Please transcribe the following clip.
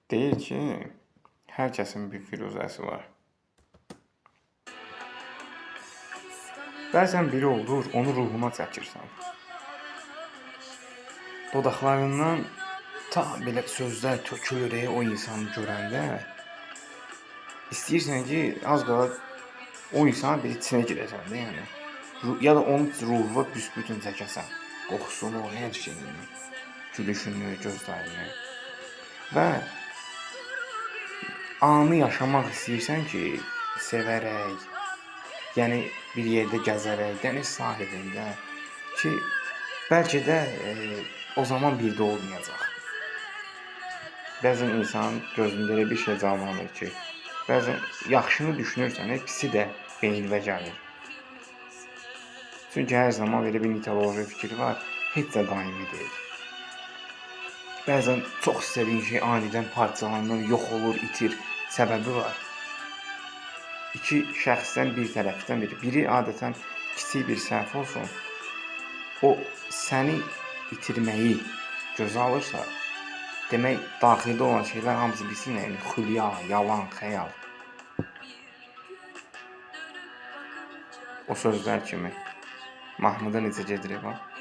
Deyir ki, hər kəsin bir firuzəsi var. Bəzən biri olur, onu ruhuna çəkirsən. Dodaqlarından ta belə sözlər tökülür o insanı görəndə. İstəyirsən ki, az qala o insanın bir içinə girəsən də, yəni. Ya da onun ruhunu büsbütün çəkəsən. Qoxusunu, hər şeyini, gülüşünü, gözlərini. Və anı yaşamaq istəyirsən ki, sevərək, yəni bir yerdə gəzərək, dəniz sahilində ki, bəlkə də o zaman birdə olmayacaq. Bəzən insanın gözündə elə bir şey canlanır ki, bəzən yaxşını düşünürsən, pisi də beyninə gəlir. Çünki hər zaman belə bir mitoloji fikir var, heç də daimi deyil. Bəzən çox istədiyin şey anidən parçalanır, yox olur, itir. Səbəbi var. İki şəxsdən bir tərəfdən biri adətən kiçik bir səhv olsun, o səni itirməyi gözə alırsa, demək daxildə olan şeylər hamısı bilsin, yəni xülya, yalan, xəyal. O sözlər kimi. Mahmuda necə gedir, bax.